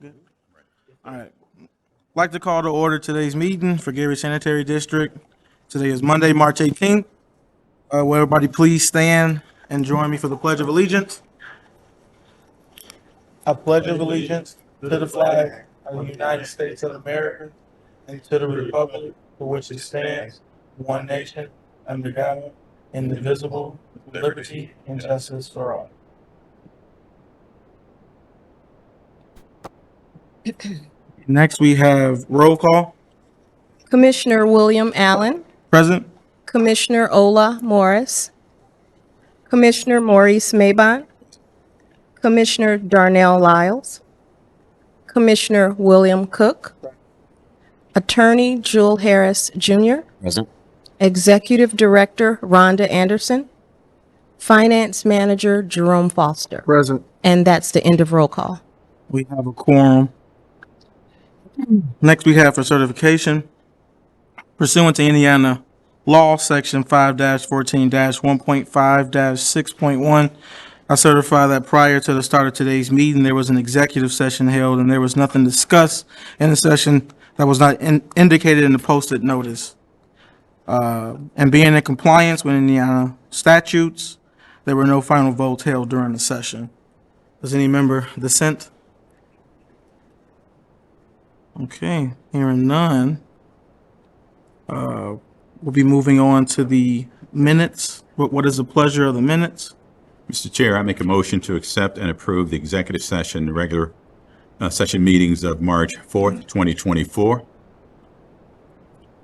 Good. All right. I'd like to call to order today's meeting for Gary Sanitary District. Today is Monday, March 18th. Will everybody please stand and join me for the Pledge of Allegiance? I pledge allegiance to the flag of the United States of America and to the republic for which it stands, one nation, under God, indivisible, with liberty and justice for all. Next, we have roll call. Commissioner William Allen, Present. Commissioner Ola Morris, Commissioner Maurice Mabon, Commissioner Darnell Lyles, Commissioner William Cook, Attorney Jewel Harris Jr., Present. Executive Director Rhonda Anderson, Finance Manager Jerome Foster. Present. And that's the end of roll call. We have a quorum. Next, we have for certification pursuant to Indiana Law, Section 5-14-1.5-6.1. I certify that prior to the start of today's meeting, there was an executive session held and there was nothing discussed in the session that was not indicated in the posted notice. And being in compliance with Indiana statutes, there were no final votes held during the session. Does any member dissent? Okay, hearing none. We'll be moving on to the minutes. What is the pleasure of the minutes? Mr. Chair, I make a motion to accept and approve the executive session, regular session meetings of March 4th, 2024.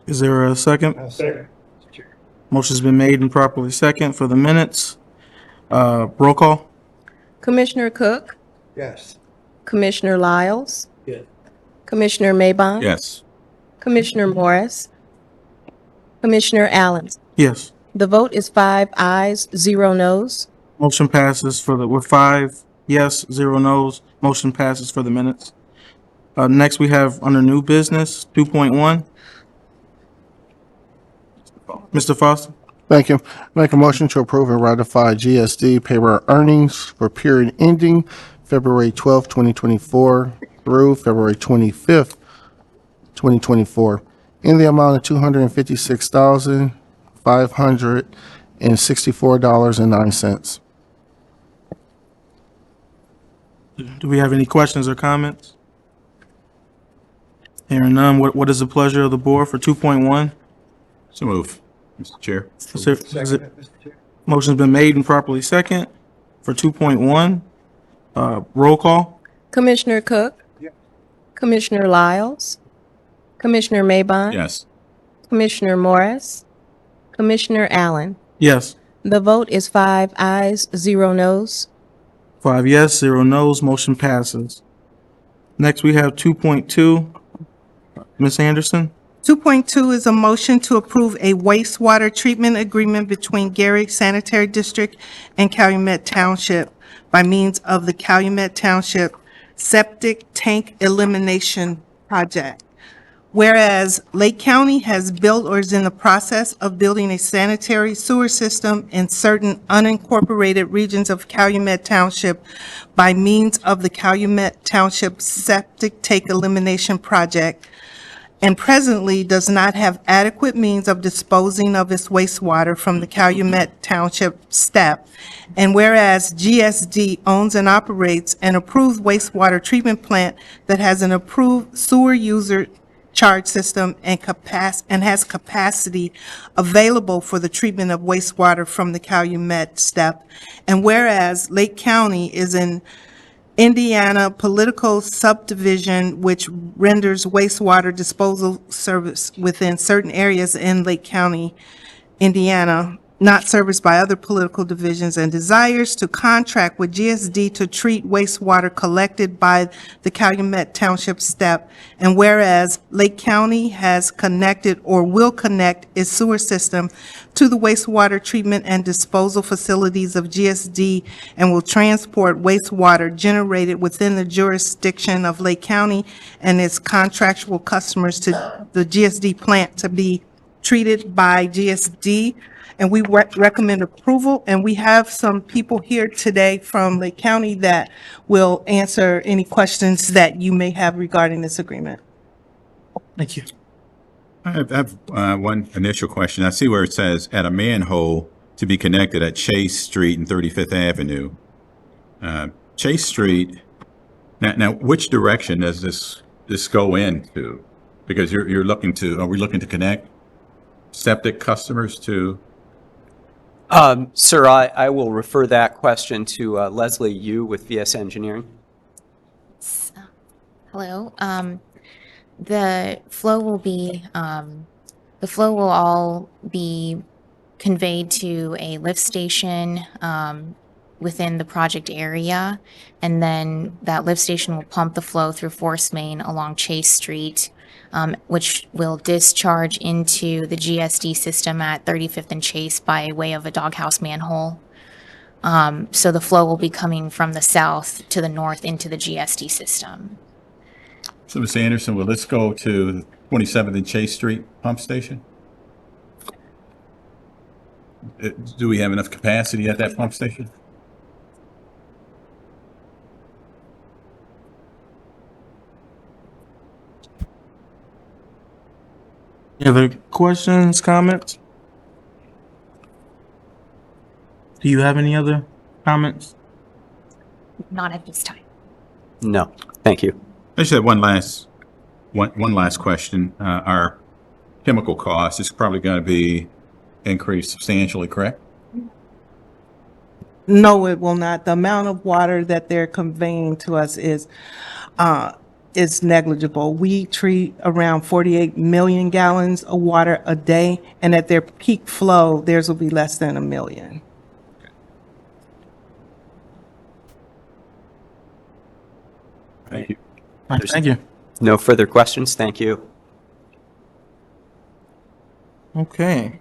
Is there a second? Second. Motion's been made and properly second for the minutes. Roll call? Commissioner Cook, Yes. Commissioner Lyles, Yes. Commissioner Mabon, Yes. Commissioner Morris, Commissioner Allen. Yes. The vote is 5 ayes, 0 noes. Motion passes with 5 yes, 0 no's. Motion passes for the minutes. Next, we have under new business, 2.1. Mr. Foster? Thank you. Make a motion to approve and ratify GSD payroll earnings for period ending February 12th, 2024 through February 25th, 2024 in the amount of $256,564.09. Do we have any questions or comments? Hearing none, what is the pleasure of the board for 2.1? So move, Mr. Chair. Motion's been made and properly second for 2.1. Roll call? Commissioner Cook, Commissioner Lyles, Commissioner Mabon, Yes. Commissioner Morris, Commissioner Allen. Yes. The vote is 5 ayes, 0 noes. 5 yes, 0 no's. Motion passes. Next, we have 2.2. Ms. Anderson? 2.2 is a motion to approve a wastewater treatment agreement between Gary Sanitary District and Calumet Township by means of the Calumet Township Septic Tank Elimination Project. Whereas Lake County has built or is in the process of building a sanitary sewer system in certain unincorporated regions of Calumet Township by means of the Calumet Township Septic Tank Elimination Project, and presently does not have adequate means of disposing of its wastewater from the Calumet Township STEP. And whereas GSD owns and operates an approved wastewater treatment plant that has an approved sewer user charge system and has capacity available for the treatment of wastewater from the Calumet STEP. And whereas Lake County is an Indiana political subdivision which renders wastewater disposal service within certain areas in Lake County, Indiana, not serviced by other political divisions, and desires to contract with GSD to treat wastewater collected by the Calumet Township STEP. And whereas Lake County has connected or will connect its sewer system to the wastewater treatment and disposal facilities of GSD and will transport wastewater generated within the jurisdiction of Lake County and its contractual customers to the GSD plant to be treated by GSD. and we recommend approval. And we have some people here today from Lake County that will answer any questions that you may have regarding this agreement. Thank you. I have one initial question. I see where it says at a manhole to be connected at Chase Street and 35th Avenue. Chase Street, now which direction does this go into? Because you're looking to, are we looking to connect septic customers to? Sir, I will refer that question to Leslie Yu with VS Engineering. Hello. The flow will all be conveyed to a lift station within the project area, and then that lift station will pump the flow through force main along Chase Street, which will discharge into the GSD system at 35th and Chase by way of a doghouse manhole. So the flow will be coming from the south to the north into the GSD system. So, Ms. Anderson, will this go to 27th and Chase Street pump station? Do we have enough capacity at that pump station? Any other questions, comments? Do you have any other comments? Not at this time. No, thank you. I just have one last question. Our chemical cost is probably going to be increased substantially, correct? No, it will not. The amount of water that they're conveying to us is negligible. We treat around 48 million gallons of water a day, and at their peak flow, theirs will be less than 1 million. Thank you. All right, thank you. No further questions. Thank you. Okay.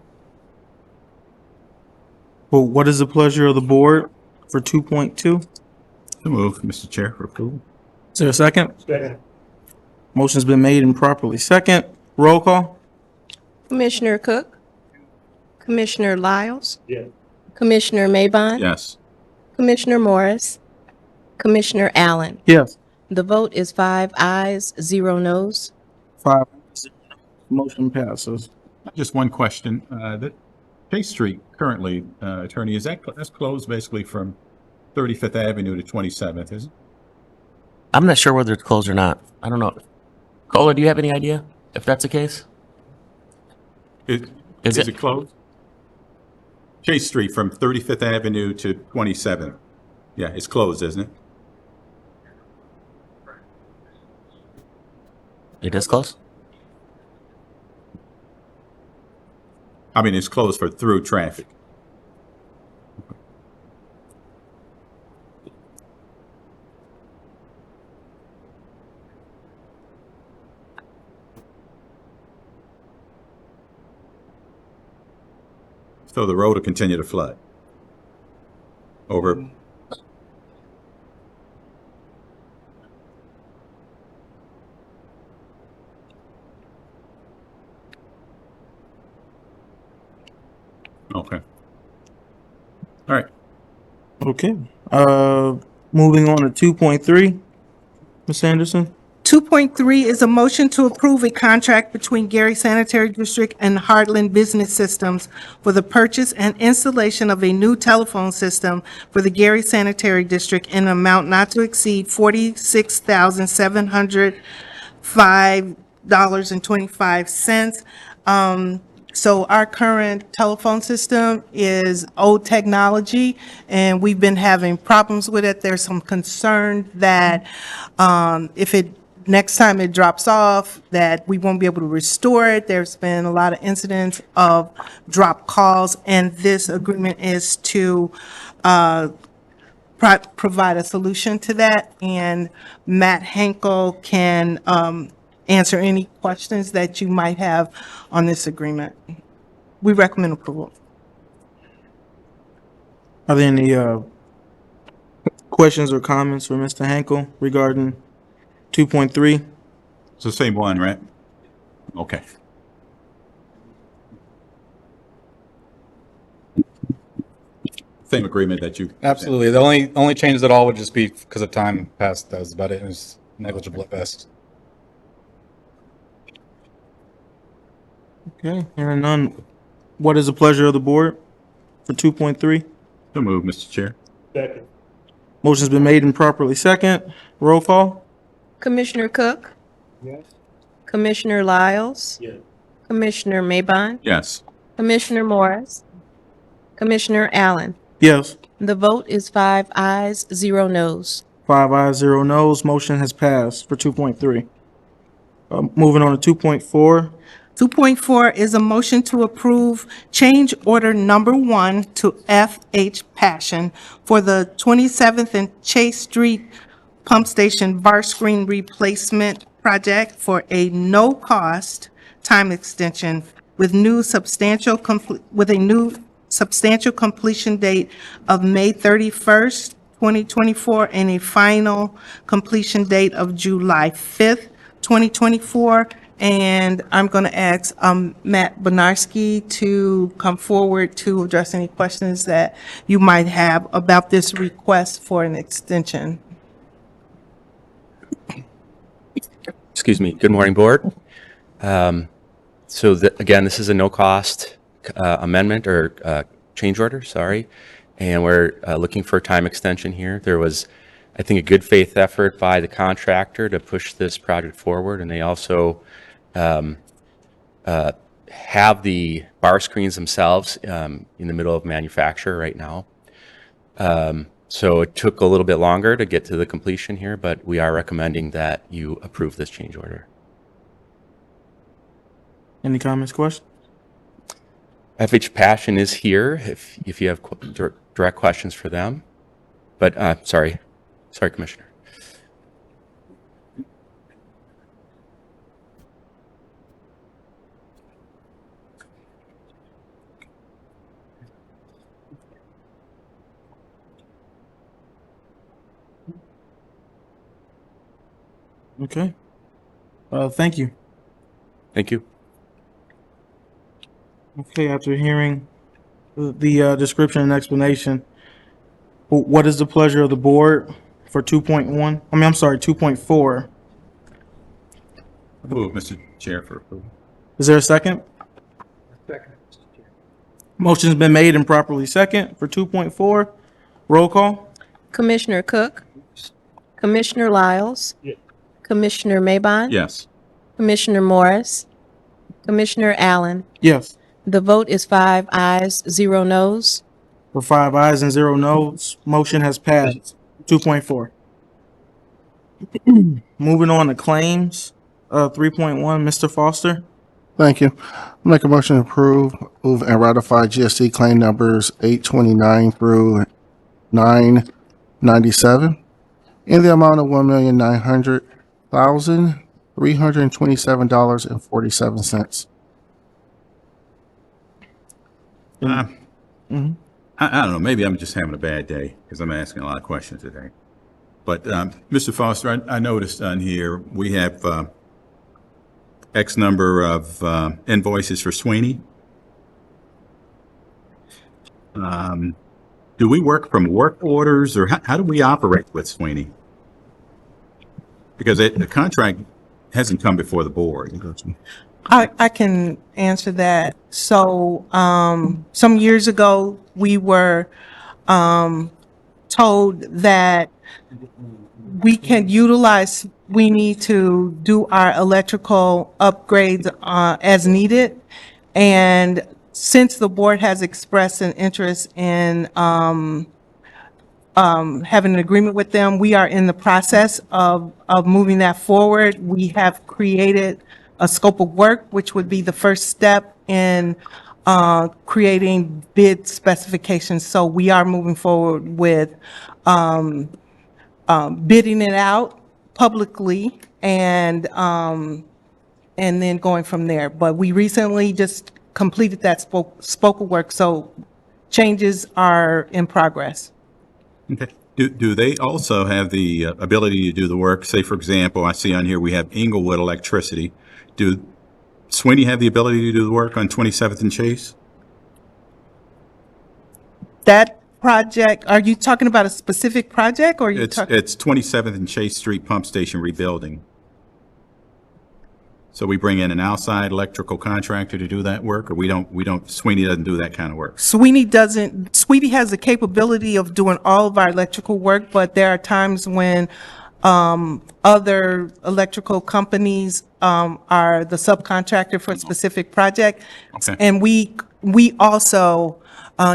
Well, what is the pleasure of the board for 2.2? So move, Mr. Chair, for approval. Is there a second? Second. Motion's been made and properly second. Roll call? Commissioner Cook? Commissioner Lyles? Yes. Commissioner Maybon? Yes. Commissioner Morris? Commissioner Allen? Yes. The vote is 5 ayes, 0 noes. 5. Motion passes. Just one question. That Chase Street currently, Attorney, that's closed basically from 35th Avenue to 27th, is it? I'm not sure whether it's closed or not. I don't know. Cola, do you have any idea if that's the case? Is Is it? it closed? Chase Street from 35th Avenue to 27th. Yeah, it's closed, isn't it? It is closed? I mean, it's closed for through traffic. So the road will continue to flood over. Okay. All right. Okay. Moving on to 2.3. Ms. Anderson? 2.3 is a motion to approve a contract between Gary Sanitary District and Heartland Business Systems for the purchase and installation of a new telephone system for the Gary Sanitary District in an amount not to exceed $46,705.25. So our current telephone system is old technology, and we've been having problems with it. There's some concern that next time it drops off, that we won't be able to restore it. There's been a lot of incidents of drop calls, and this agreement is to provide a solution to that. And Matt Henkel can answer any questions that you might have on this agreement. We recommend approval. Are there any questions or comments for Mr. Hankel regarding 2.3? It's the same one, right? Okay. Same agreement that you. Absolutely. The only changes at all would just be because of time passed. That was about it. It was negligible at best. Okay, hearing none. What is the pleasure of the board for 2.3? So move, Mr. Chair. Motion's been made and properly second. Roll call? Commissioner Cook? Yes. Commissioner Lyles? Yes. Commissioner Maybon? Yes. Commissioner Morris? Commissioner Allen? Yes. The vote is 5 ayes, 0 noes. 5 ayes, 0 noes. Motion has passed for 2.3. Moving on to 2.4. 2.4 is a motion to approve change order number 1 to FH Passion for the 27th and Chase Street Pump Station bar screen replacement project for a no-cost time extension with a new substantial completion date of May 31st, 2024, and a final completion date of July 5th, 2024. And I'm going to ask Matt Bonarski to come forward to address any questions that you might have about this request for an extension. Excuse me. Good morning, Board. Again, this is a no-cost amendment or change order, sorry, and we're looking for a time extension here. There was, I think, a good faith effort by the contractor to push this project forward, and they also have the bar screens themselves in the middle of manufacture right now. So it took a little bit longer to get to the completion here, but we are recommending that you approve this change order. Any comments, questions? FH Passion is here if you have direct questions for them. But sorry, Commissioner. Okay. Thank you. Thank you. Okay, after hearing the description and explanation, what is the pleasure of the board for 2.1? I'm sorry, 2.4. Move, Mr. Chair, for approval. Is there a second? Second. Motion's been made and properly second for 2.4. Roll call? Commissioner Cook? Commissioner Lyles? Yes. Commissioner Maybon? Yes. Commissioner Morris? Commissioner Allen? Yes. The vote is 5 ayes, 0 noes. For 5 ayes and 0 noes, motion has passed. 2.4. Moving on to claims, 3.1, Mr. Foster. Thank you. Make a motion to approve and ratify GST claim numbers 829 through 997 in the amount of $1,900,327.47. I don't know, maybe I'm just having a bad day because I'm asking a lot of questions today. But Mr. Foster, I noticed on here we have X number of invoices for Sweeney. Do we work from work orders, or how do we operate with Sweeney? Because the contract hasn't come before the board. I can answer that. So, some years ago, we were told that we can utilize Sweeney to do our electrical upgrades as needed. And since the board has expressed an interest in having an agreement with them, we are in the process of moving that forward. We have created a scope of work, which would be the first step in creating bid specifications. So we are moving forward with bidding it out publicly and then going from there. But we recently just completed that scope of work, so changes are in progress. Okay. Do they also have the ability to do the work? Say, for example, I see on here we have Inglewood Electricity. Do Sweeney have the ability to do the work on 27th and Chase? That project, are you talking about a specific project or are you It's, talking? it's 27th and Chase Street Pump Station rebuilding. So we bring in an outside electrical contractor to do that work, or we don't, Sweeney doesn't do that kind of work? Sweetie has the capability of doing all of our electrical work, but there are times when other electrical companies are the subcontractor for a specific project. Okay. And we also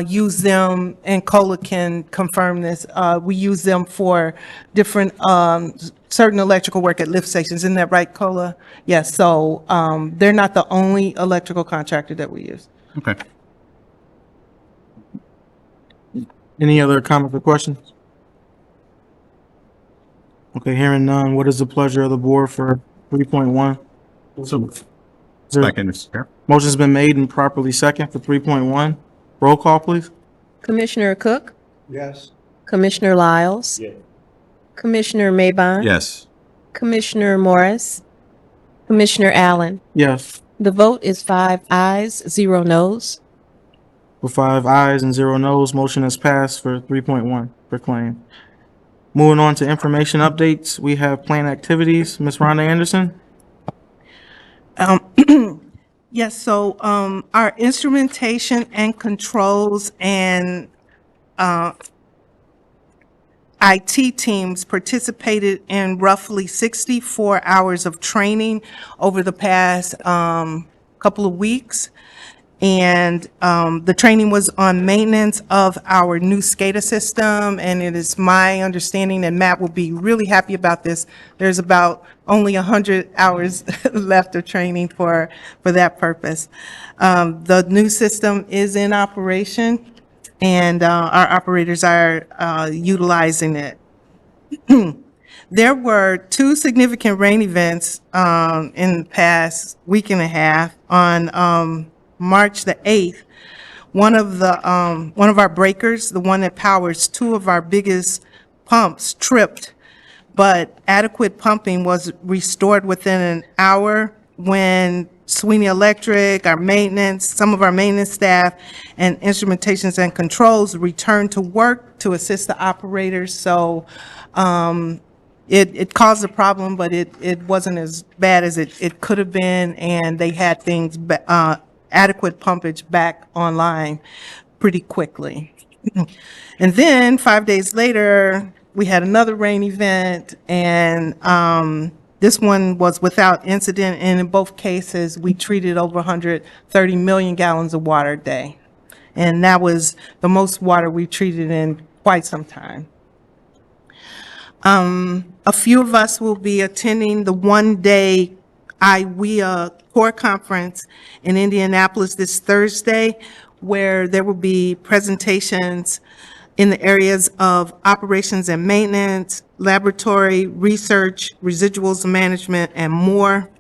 use them, and Cola can confirm this, we use them for different, certain electrical work at lift stations. Isn't that right, Cola? Yes, so they're not the only electrical contractor that we use. Okay. Any other comments or questions? Okay, hearing none, what is the pleasure of the board for 3.1? Second, Mr. Chair. Motion's been made and properly second for 3.1. Roll call, please. Commissioner Cook? Yes. Commissioner Lyles? Yes. Commissioner Maybon? Yes. Commissioner Morris? Commissioner Allen? Yes. The vote is 5 ayes, 0 noes. With 5 ayes and 0 noes, motion has passed for 3.1 for claim. Moving on to information updates, we have planned activities. Ms. Rhonda Anderson? Yes, so our instrumentation and controls and IT teams participated in roughly 64 hours of training over the past couple of weeks. And the training was on maintenance of our new SCADA system, and it is my understanding that Matt will be really happy about this. There's about only 100 hours left of training for that purpose. The new system is in operation, and our operators are utilizing it. There were 2 significant rain events in the past week and a half. On March the 8th, one of our breakers, the one that powers 2 of our biggest pumps, tripped, but adequate pumping was restored within an hour when Sweeney Electric, our maintenance, some of our maintenance staff, and instrumentations and controls returned to work to assist the operators. So it caused a problem, but it wasn't as bad as it could have been, and they had things, adequate pumpage back online pretty quickly. And then 5 days later, we had another rain event, and this one was without incident, and in both cases, we treated over 130 million gallons of water a day. And that was the most water we treated in quite some time. A few of us will be attending the one-day IWEA Core Conference in Indianapolis this Thursday, where there will be presentations in the areas of operations and maintenance, laboratory, research, residuals management, and more.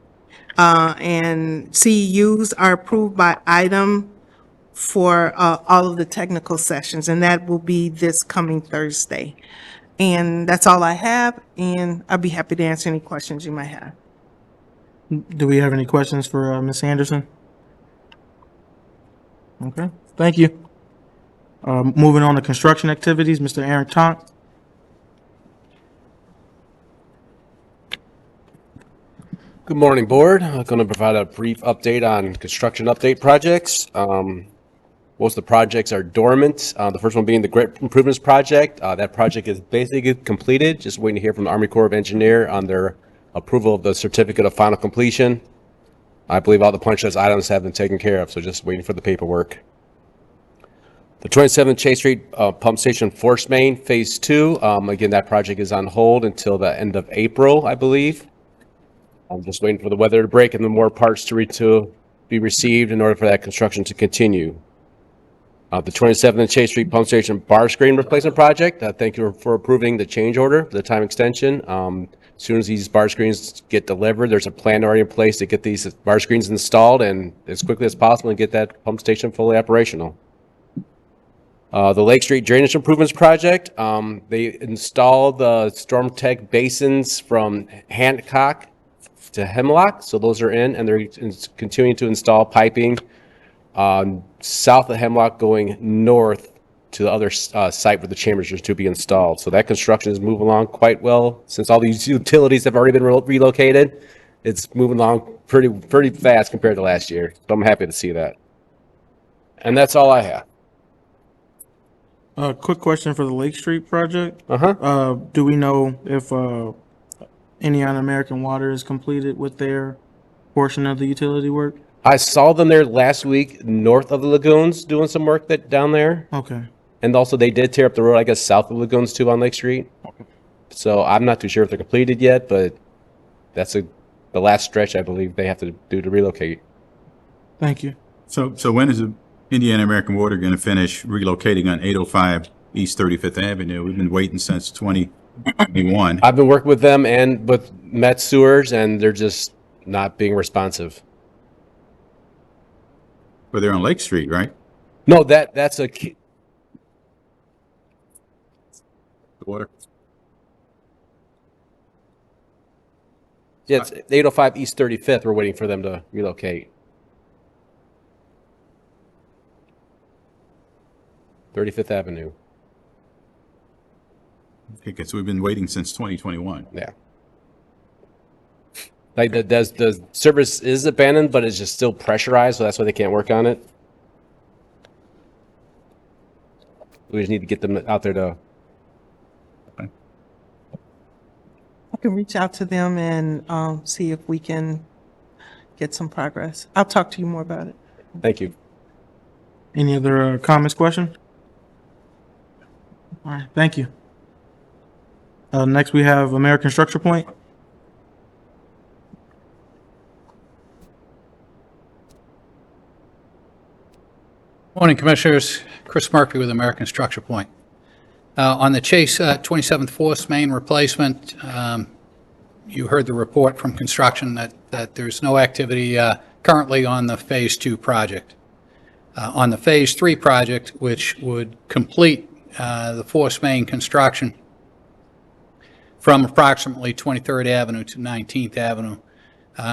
And CEUs are approved by item for all of the technical sessions, and that will be this coming Thursday. And that's all I have, and I'll be happy to answer any questions you might have. Do we have any questions for Ms. Anderson? Okay, thank you. Moving on to construction activities, Mr. Aaron Tonk. Good morning, Board. I'm going to provide a brief update on construction update projects. Most of the projects are dormant. The first one being the Grit Improvements Project. That project is basically completed, just waiting to hear from the Army Corps of Engineer on their approval of the certificate of final completion. I believe all the punch list items have been taken care of, so just waiting for the paperwork. The 27th Chase Street Pump Station Force Main Phase 2. Again, that project is on hold until the end of April, I believe. I'm just waiting for the weather to break and the more parts to be received in order for that construction to continue. The 27th Chase Street Pump Station Bar Screen Replacement Project. Thank you for approving the change order for the time extension. As soon as these bar screens get delivered, there's a plan already in place to get these bar screens installed and as quickly as possible and get that pump station fully operational. The Lake Street Drainage Improvements Project. They installed the storm tech basins from Hancock to Hemlock, so those are in, and they're continuing to install piping south of Hemlock going north to the other site where the chambers are to be installed. So that construction is moving along quite well. Since all these utilities have already been relocated, it's moving along pretty fast compared to last year. So I'm happy to see that. And that's all I have. Quick question for the Lake Street project. Uh-huh. Do we know if Indiana American Water is completed with their portion of the utility work? I saw them there last week north of the lagoons doing some work down there. Okay. And also they did tear up the road, I guess, south of the lagoons too on Lake Street. So I'm not too sure if they're completed yet, but that's the last stretch I believe they have to do to relocate. Thank you. So when is the Indiana American Water going to finish relocating on 805 East 35th Avenue? We've been waiting since 2021. I've been working with them and with Met Sewers, and they're just not being responsive. But they're on Lake Street, right? No, that's a key. The water. Yeah, it's 805 East 35th. We're waiting for them to relocate. 35th Avenue. Okay, because we've been waiting since 2021. Yeah. Like the service is abandoned, but it's just still pressurized, so that's why they can't work on it. We just need to get them out there to. I can reach out to them and see if we can get some progress. I'll talk to you more about it. Thank you. Any other comments, questions? All right, thank you. Next, we have American Structure Point. Morning, Commissioners. Chris Murphy with American Structure Point. On the Chase 27th Force Main replacement, you heard the report from construction that there's no activity currently on the Phase 2 project. On the Phase 3 project, which would complete the Force Main construction from approximately 23rd Avenue to 19th Avenue,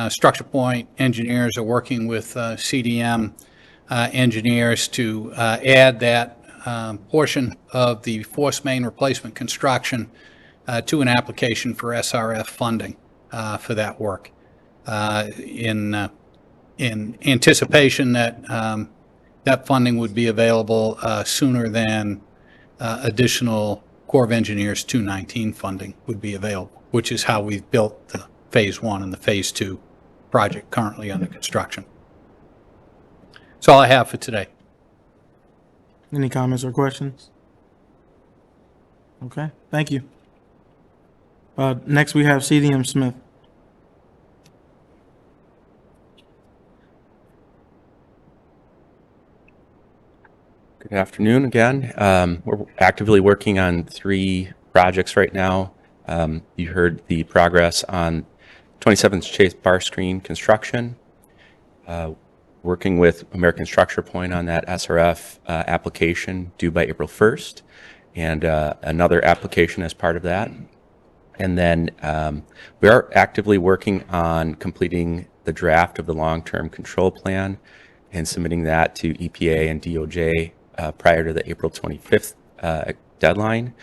Structure Point engineers are working with CDM engineers to add that portion of the Force Main replacement construction to an application for SRF funding for that work in anticipation that that funding would be available sooner than additional Corps of Engineers 219 funding would be available, which is how we've built the Phase 1 and the Phase 2 project currently under construction. That's all I have for today. Any comments or questions? Okay, thank you. Next, we have CDM Smith. Good afternoon again. We're actively working on 3 projects right now. You heard the progress on 27th Chase bar screen construction. Working with American Structure Point on that SRF application due by April 1st, and another application as part of that. And then we are actively working on completing the draft of the long-term control plan and submitting that to EPA and DOJ prior to the April 25th deadline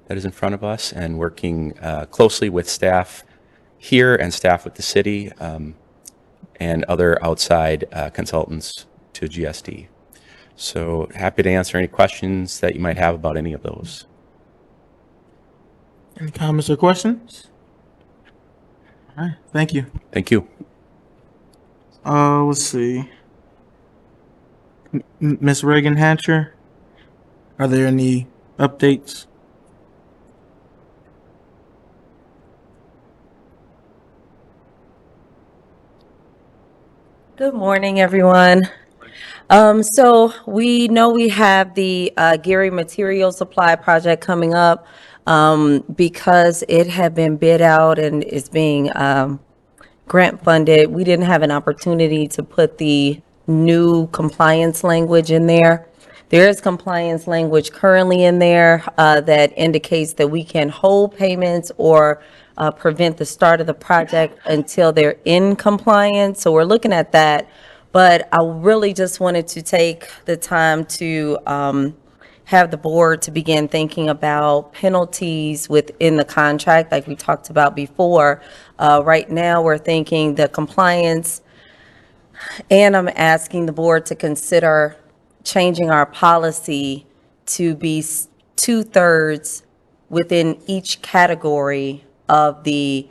that is in front of us, and working closely with staff here and staff with the city and other outside consultants to GSD. So happy to answer any questions that you might have about any of those. Any comments or questions? All right, thank you. Thank you. Let's see. Ms. Reagan Hatcher, are there any updates? Good morning, everyone. So we know we have the Gary Material Supply Project coming up because it had been bid out and is being grant funded. We didn't have an opportunity to put the new compliance language in there. There is compliance language currently in there that indicates that we can hold payments or prevent the start of the project until they're in compliance. So we're looking at that. But I really just wanted to take the time to have the board to begin thinking about penalties within the contract, like we talked about before. Right now, we're thinking the compliance, and I'm asking the board to consider changing our policy to be 2/3 within each category of the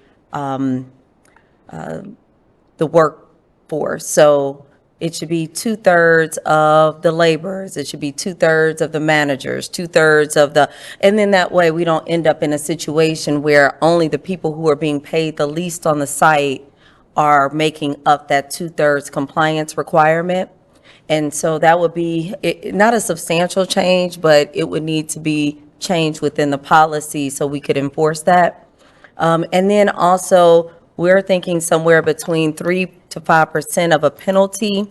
workforce. So it should be 2/3 of the laborers, it should be 2/3 of the managers, 2/3 of the, and then that way we don't end up in a situation where only the people who are being paid the least on the site are making up that 2/3 compliance requirement. And so that would be, not a substantial change, but it would need to be changed within the policy so we could enforce that. And then also, we're thinking somewhere between 3 to 5% of a penalty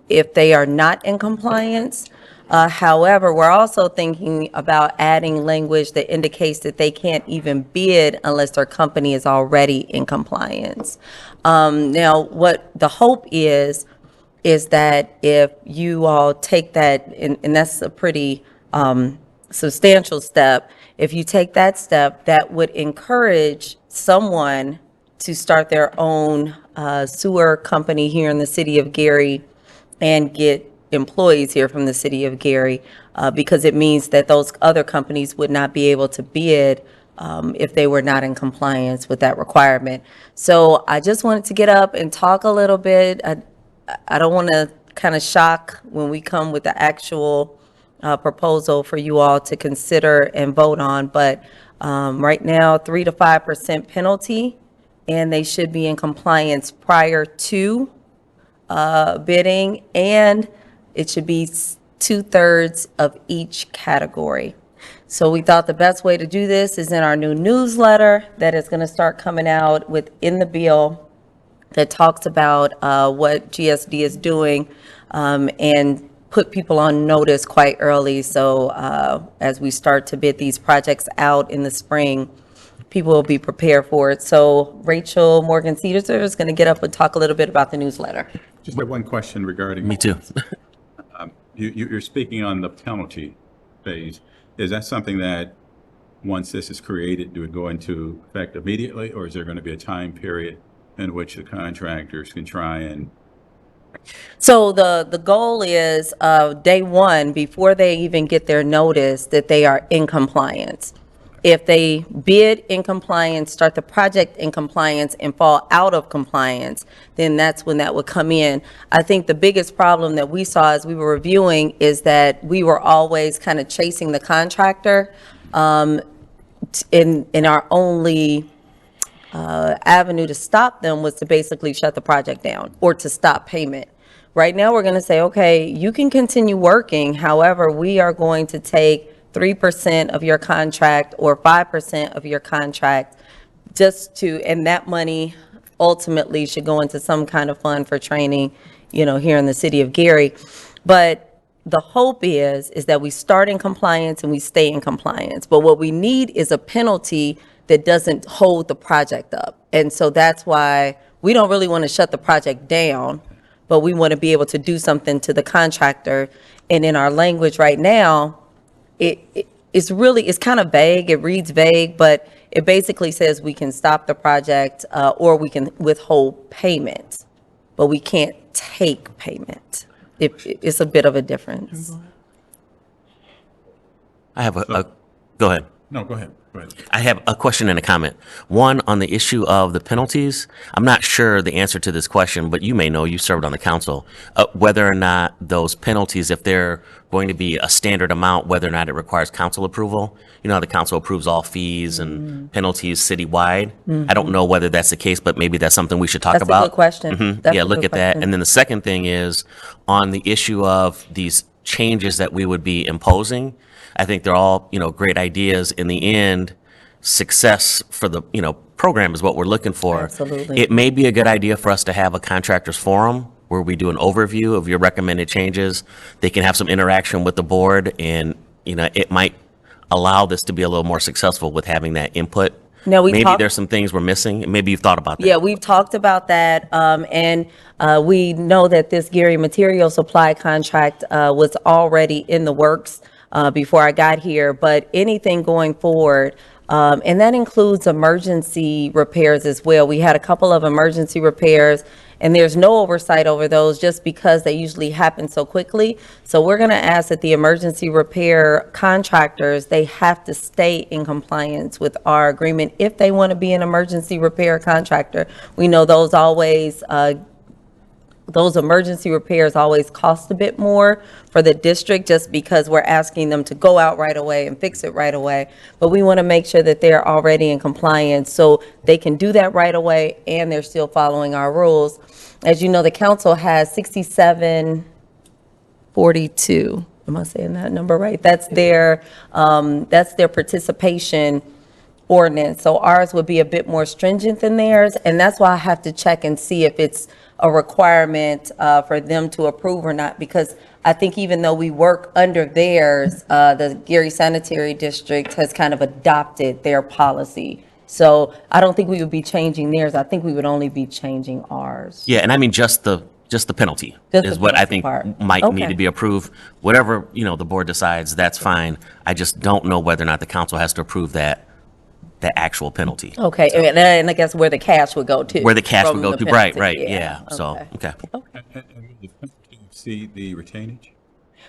if they are not in compliance. However, we're also thinking about adding language that indicates that they can't even bid unless their company is already in compliance. Now, what the hope is that if you all take that, and that's a pretty substantial step, if you take that step, that would encourage someone to start their own sewer company here in the city of Gary and get employees here from the city of Gary, because it means that those other companies would not be able to bid if they were not in compliance with that requirement. So I just wanted to get up and talk a little bit. I don't want to kind of shock when we come with the actual proposal for you all to consider and vote on, but right now, 3 to 5% penalty, and they should be in compliance prior to bidding, and it should be 2/3 of each category. So we thought the best way to do this is in our new newsletter that is going to start coming out within the bill that talks about what GSD is doing, and put people on notice quite early. So as we start to bid these projects out in the spring, people will be prepared for it. So Rachel Morgan Cedar is going to get up and talk a little bit about the newsletter. Just have one question regarding. Me too. You're speaking on the penalty phase. Is that something that, once this is created, do it go into effect immediately, or is there going to be a time period in which the contractors can try and? So the goal is day one, before they even get their notice, that they are in compliance. If they bid in compliance, start the project in compliance, and fall out of compliance, then that's when that would come in. I think the biggest problem that we saw as we were reviewing is that we were always kind of chasing the contractor, in our only avenue to stop them was to basically shut the project down or to stop payment. Right now, we're going to say, okay, you can continue working. However, we are going to take 3% of your contract or 5% of your contract just to, and that money ultimately should go into some kind of fund for training, here in the city of Gary. But the hope is that we start in compliance and we stay in compliance. But what we need is a penalty that doesn't hold the project up. And so that's why we don't really want to shut the project down, but we want to be able to do something to the contractor. And in our language right now, it's kind of vague. It reads vague, but it basically says we can stop the project or we can withhold payment, but we can't take payment. It's a bit of a difference. I have go ahead. No, go ahead. Go ahead. I have a question and a comment. One, on the issue of the penalties, I'm not sure the answer to this question, but you may know, you served on the council, whether or not those penalties, if they're going to be a standard amount, whether or not it requires council approval. You know how the council approves all fees and penalties citywide? I don't know whether that's the case, but maybe that's something we should talk That's about. a good question. That's Yeah, a look good at that. question. And then the second thing is, on the issue of these changes that we would be imposing, I think they're all, great ideas. In the end, success for the, program is what we're looking for. Absolutely. It may be a good idea for us to have a contractors forum where we do an overview of your recommended changes. They can have some interaction with the board, and, it might allow this to be a little more successful with having that input No, we maybe talked- there's some things we're missing. Maybe you've thought about that. Yeah, we've talked about that, and we know that this Gary Material Supply contract was already in the works before I got here, but anything going forward, and that includes emergency repairs as well. We had a couple of emergency repairs, and there's no oversight over those just because they usually happen so quickly. So we're going to ask that the emergency repair contractors, they have to stay in compliance with our agreement if they want to be an emergency repair contractor. We know those emergency repairs always cost a bit more for the district just because we're asking them to go out right away and fix it right away. But we want to make sure that they're already in compliance so they can do that right away and they're still following our rules. As you know, the council has 6742. Am I saying that number right? That's their participation ordinance. So ours would be a bit more stringent than theirs, and that's why I have to check and see if it's a requirement for them to approve or not, because I think even though we work under theirs, the Gary Sanitary District has kind of adopted their policy. So I don't think we would be changing theirs. I think we would only be changing ours. Yeah, and I mean just the penalty Just the is what I penalty think part. might need Okay. to be approved. Whatever, the board decides, that's fine. I just don't know whether or not the council has to approve the actual penalty. Okay, and I guess where the cash would go to. Where the cash would from go the to, right, penalty. yeah. So, okay. And will the penalty exceed the retainage?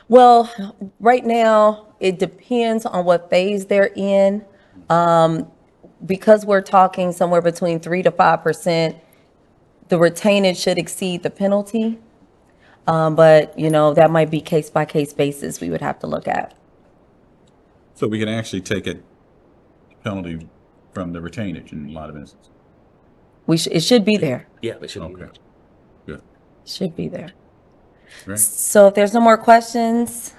Well, right now, it depends on what phase they're in. Because we're talking somewhere between 3 to 5%, the retainage should exceed the penalty. But, that might be case by case basis we would have to look at. So we can actually take the penalty from the retainage in a lot of instances. It should be there. Yeah, it should Okay, good. Should be there. Great. So if there's no more questions,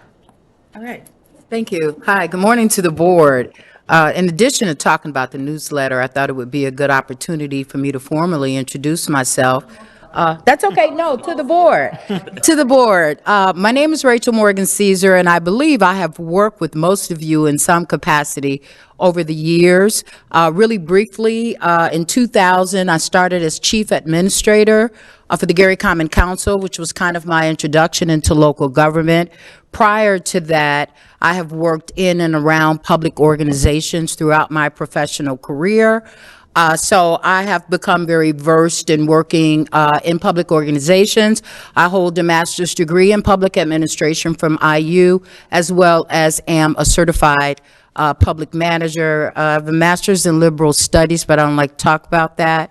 All right, thank you. Hi, good morning to the board. In addition to talking about the newsletter, I thought it would be a good opportunity for me to formally introduce myself. That's okay, no, to the board, to the board. My name is Rachel Morgan Caesar, and I believe I have worked with most of you in some capacity over the years. Really briefly, in 2000, I started as chief administrator for the Gary Common Council, which was kind of my introduction into local government. Prior to that, I have worked in and around public organizations throughout my professional career. So I have become very versed in working in public organizations. I hold a master's degree in public administration from IU, as well as am a certified public manager. I have a master's in liberal studies, but I don't like to talk about that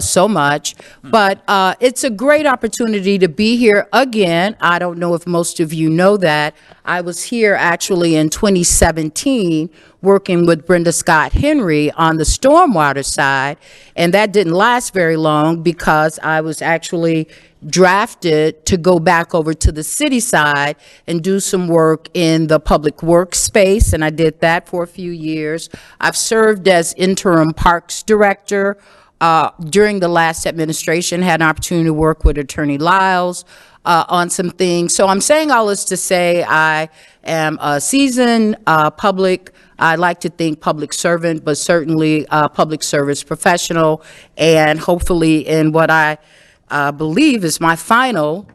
so much. But it's a great opportunity to be here again. I don't know if most of you know that. I was here actually in 2017 working with Brenda Scott Henry on the stormwater side, and that didn't last very long because I was actually drafted to go back over to the city side and do some work in the public works space, and I did that for a few years. I've served as interim parks director during the last administration, had an opportunity to work with Attorney Lyles on some things. So I'm saying all this to say I am a seasoned I like to think public servant, but certainly a public service professional, and hopefully in what I believe is my final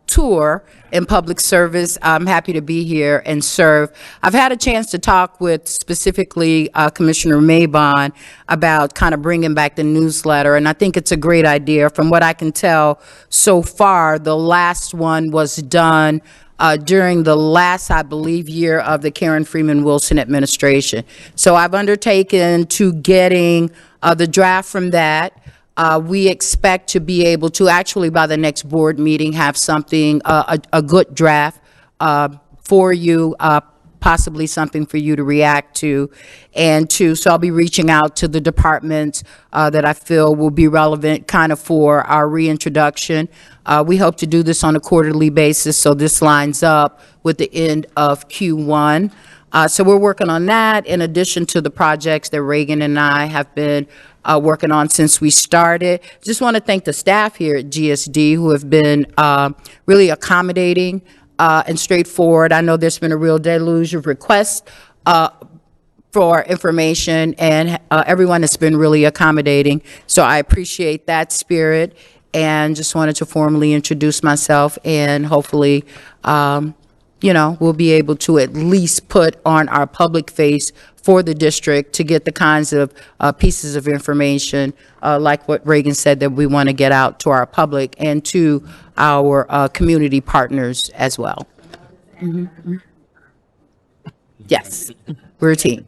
tour in public service. I'm happy to be here and serve. I've had a chance to talk with specifically Commissioner Mabon about kind of bringing back the newsletter, and I think it's a great idea. From what I can tell so far, the last one was done during the last, I believe, year of the Karen Freeman Wilson administration. So I've undertaken to getting the draft from that. We expect to be able to, actually by the next board meeting, have something, a good draft for you, possibly something for you to react to. So I'll be reaching out to the departments that I feel will be relevant kind of for our reintroduction. We hope to do this on a quarterly basis, so this lines up with the end of Q1. So we're working on that, in addition to the projects that Reagan and I have been working on since we started. Just want to thank the staff here at GSD who have been really accommodating and straightforward. I know there's been a real deluge of requests for information, and everyone has been really accommodating. So I appreciate that spirit, and just wanted to formally introduce myself, and hopefully, we'll be able to at least put on our public face for the district to get the kinds of pieces of information, like what Reagan said, that we want to get out to our public and to our community partners as well. Yes, we're a team.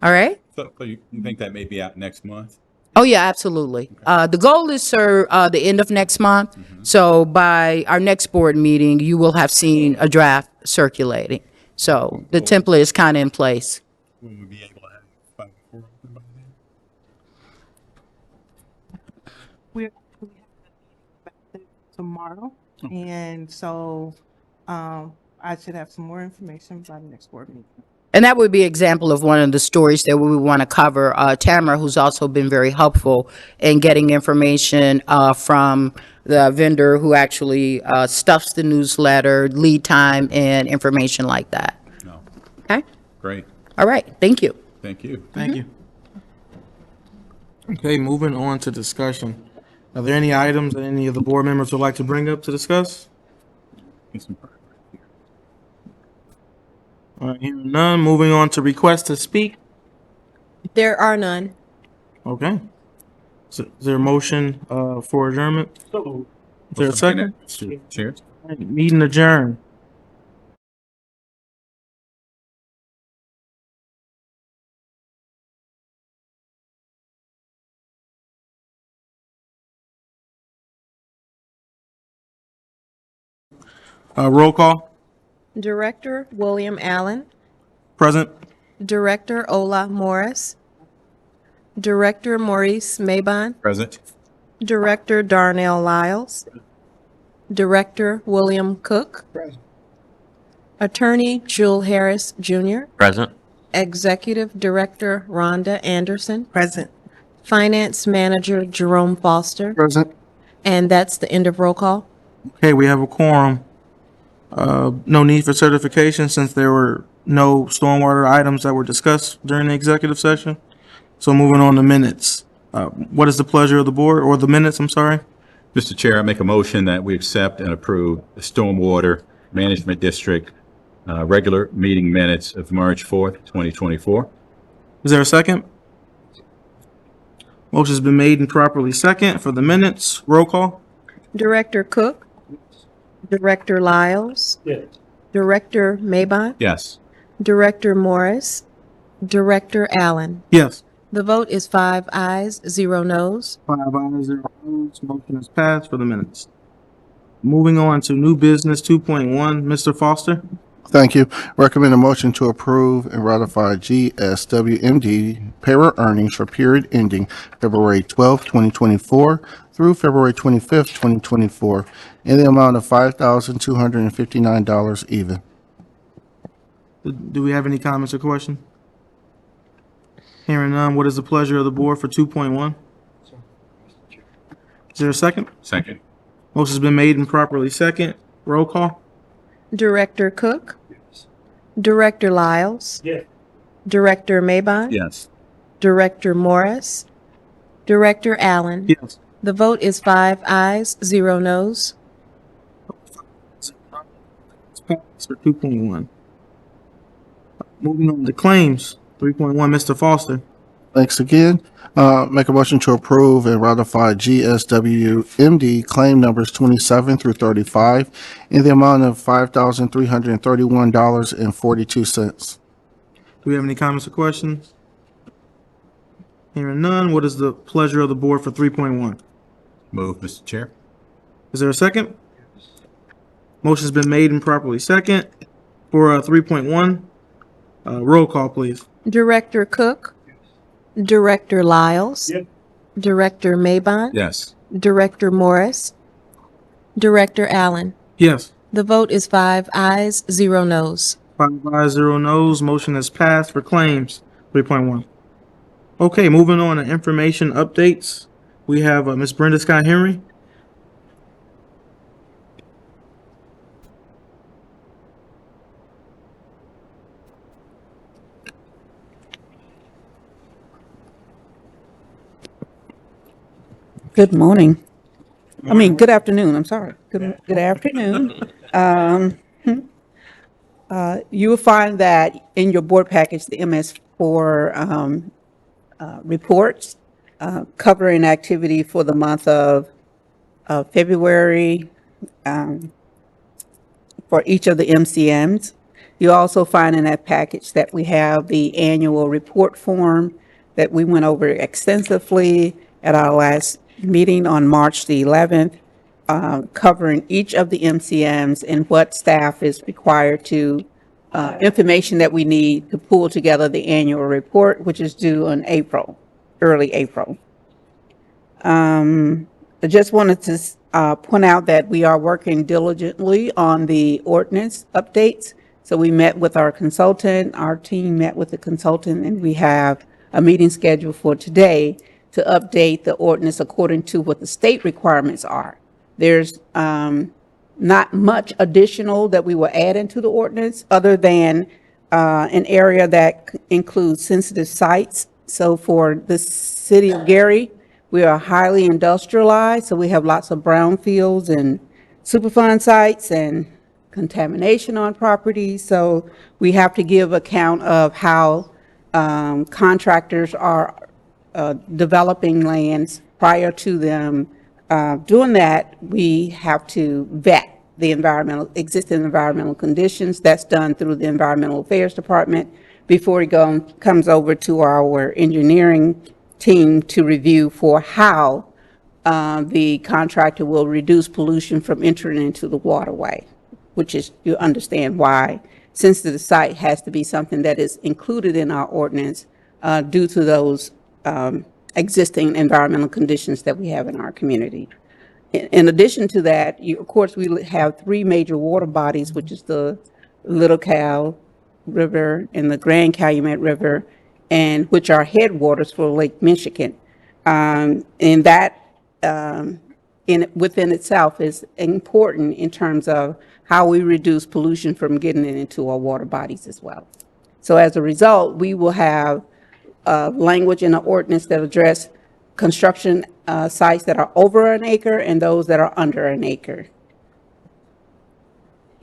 All right? So you think that may be out next month? Oh, yeah, absolutely. The goal is, sir, the end of next month. So by our next board meeting, you will have seen a draft circulating. So the template is kind of in place. Will we be able to have 5 or 4 open by then? We have a meeting about that tomorrow, and so, I should have some more information by the next board meeting. And that would be an example of one of the stories that we want to cover. Tamara, who's also been very helpful in getting information from the vendor who actually stuffs the newsletter, lead time, and information like that. No. Okay? Great. All right, thank you. Thank you. Thank you. Okay, moving on to discussion. Are there any items that any of the board members would like to bring up to discuss? All right, hearing none, moving on to request to speak. There are none. Okay. Is there a motion for adjournment? Is there a second? Cheers. All right, meeting adjourned. Roll call. Director William Allen. Present. Director Ola Morris. Director Maurice Mabon. Present. Director Darnell Lyles. Director William Cook. Attorney Jewel Harris Jr. Present. Executive Director Rhonda Anderson. Present. Finance Manager Jerome Foster. Present. And that's the end of roll call. Okay, we have a quorum. No need for certification since there were no stormwater items that were discussed during the executive session. So moving on to minutes. What is the pleasure of the board, or the minutes, I'm sorry? Mr. Chair, I make a motion that we accept and approve the Stormwater Management District regular meeting minutes of March 4th, 2024. Is there a second? Motion's been made and properly second for the minutes. Roll call. Director Cook. Director Lyles. Director Mabon. Yes. Director Morris. Director Allen. Yes. The vote is 5 ayes, 0 noes. 5 ayes, 0 noes. Motion is passed for the minutes. Moving on to new business 2.1, Mr. Foster. Thank you. Recommend a motion to approve and ratify GSWMD payroll earnings for period ending February 12, 2024 through February 25th, 2024 in the amount of $5,259 even. Do we have any comments or questions? Hearing none, what is the pleasure of the board for 2.1? Is there a second? Second. Motion's been made and properly second. Roll call. Director Cook. Director Lyles. Director Mabon. Yes. Director Morris. Director Allen. Yes. The vote is 5 ayes, 0 noes. It's passed for 2.1. Moving on to claims, 3.1, Mr. Foster. Thanks again. Make a motion to approve and ratify GSWMD claim numbers 27 through 35 in the amount of $5,331.42. Do we have any comments or questions? Hearing none, what is the pleasure of the board for 3.1? Move, Mr. Chair. Is there a second? Motion's been made and properly second. For 3.1, roll call, please. Director Cook. Director Lyles. Director Mabon. Yes. Director Morris. Director Allen. Yes. The vote is 5 ayes, 0 noes. 5 ayes, 0 noes. Motion has passed for claims, 3.1. Okay, moving on to information updates. We have Ms. Brenda Scott Henry. Good morning. Good afternoon, I'm sorry. Good afternoon. You will find that in your board package, the MS4 reports covering activity for the month of February for each of the MCMs. You also find in that package that we have the annual report form that we went over extensively at our last meeting on March the 11th, covering each of the MCMs and what staff is required to, information that we need to pull together the annual report, which is due in April, early April. I just wanted to point out that we are working diligently on the ordinance updates. So we met with our consultant, our team met with the consultant, and we have a meeting scheduled for today to update the ordinance according to what the state requirements are. There's not much additional that we will add into the ordinance other than an area that includes sensitive sites. So for the city of Gary, we are highly industrialized, so we have lots of brownfields and Superfund sites and contamination on properties. So we have to give account of how contractors are developing lands prior to them. Doing that, we have to vet the existing environmental conditions. That's done through the Environmental Affairs Department before it comes over to our engineering team to review for how the contractor will reduce pollution from entering into the waterway, which is, you understand why, since the site has to be something that is included in our ordinance due to those existing environmental conditions that we have in our community. In addition to that, of course, we have three major water bodies, which is the Little Cal River and the Grand Calumet River, and which are headwaters for Lake Michigan. And that within itself is important in terms of how we reduce pollution from getting into our water bodies as well. So as a result, we will have language in the ordinance that address construction sites that are over an acre and those that are under an acre.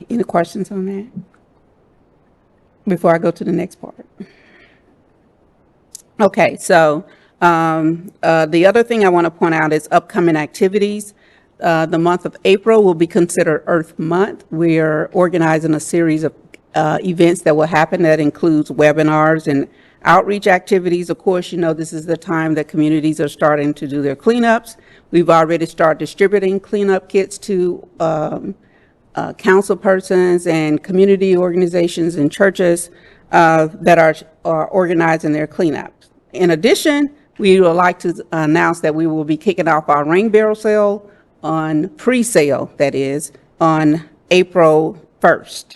Any questions on that before I go to the next part? Okay, so the other thing I want to point out is upcoming activities. The month of April will be considered Earth Month. We are organizing a series of events that will happen that includes webinars and outreach activities. Of course, you know, this is the time that communities are starting to do their cleanups. We've already started distributing cleanup kits to council persons and community organizations and churches that are organizing their cleanups. In addition, we would like to announce that we will be kicking off our rain barrel sale on pre-sale, that is, on April 1st.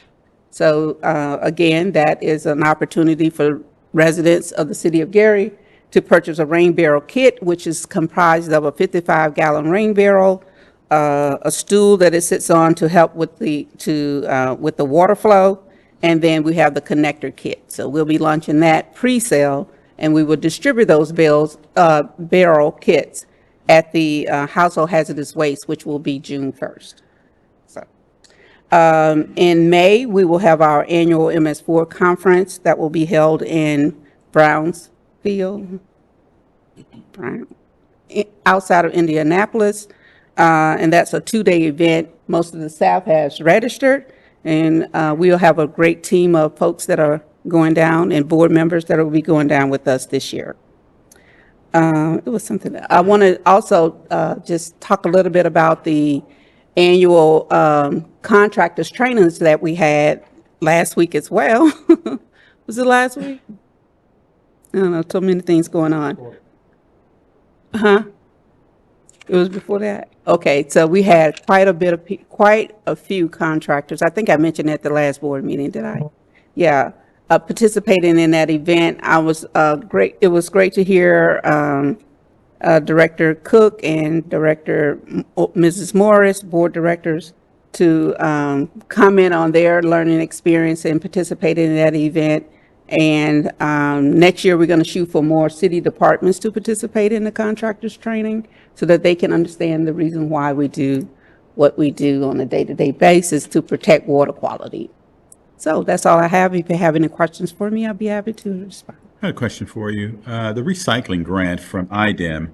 So again, that is an opportunity for residents of the city of Gary to purchase a rain barrel kit, which is comprised of a 55-gallon rain barrel, a stool that it sits on to help with the water flow, and then we have the connector kit. So we'll be launching that pre-sale, and we will distribute those barrel kits at the household hazardous waste, which will be June 1st. In May, we will have our annual MS4 conference that will be held in Brownsville, outside of Indianapolis. And that's a 2-day event. Most of the staff has registered, and we'll have a great team of folks that are going down and board members that will be going down with us this year. It was something that I want to also just talk a little bit about the annual contractors trainings that we had last week as well. Was it last week? I don't know, so many things going on. It was before that? Okay, so we had quite a few contractors. I think I mentioned at the last board meeting, did I? Yeah, participating in that event. It was great to hear Director Cook and Director Mrs. Morris, board directors, to comment on their learning experience and participating in that event. And next year, we're going to shoot for more city departments to participate in the contractors training so that they can understand the reason why we do what we do on a day-to-day basis to protect water quality. So that's all I have. If you have any questions for me, I'll be happy to respond. I had a question for you. The recycling grant from IDEM,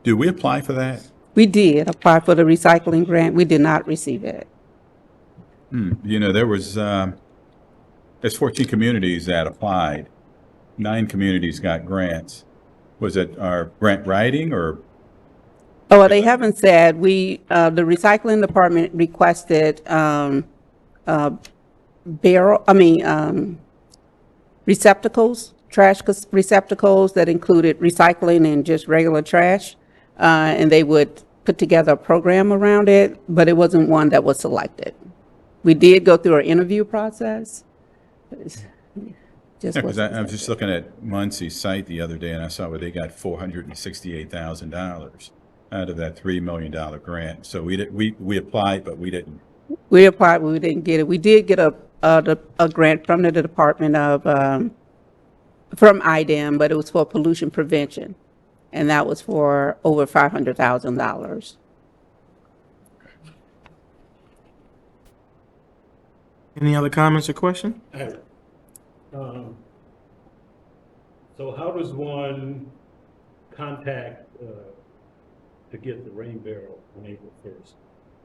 do we apply for that? We did apply for the recycling grant. We did not receive it. You know, there's 14 communities that applied. 9 communities got grants. Was it our grant writing or? Oh, well, they haven't said. The recycling department requested, receptacles, receptacles that included recycling and just regular trash. And they would put together a program around it, but it wasn't one that was selected. We did go through our interview process. But it's just Yeah, because wasn't I was just looking at Muncie's site the other day and I saw where they got $468,000 out of that $3 million grant. So we applied, but we didn't. We applied, but we didn't get it. We did get a grant from the Department of, from IDEM, but it was for pollution prevention. And that was for over $500,000. Any other comments or questions? So how does one contact to get the rain barrel on April 1st?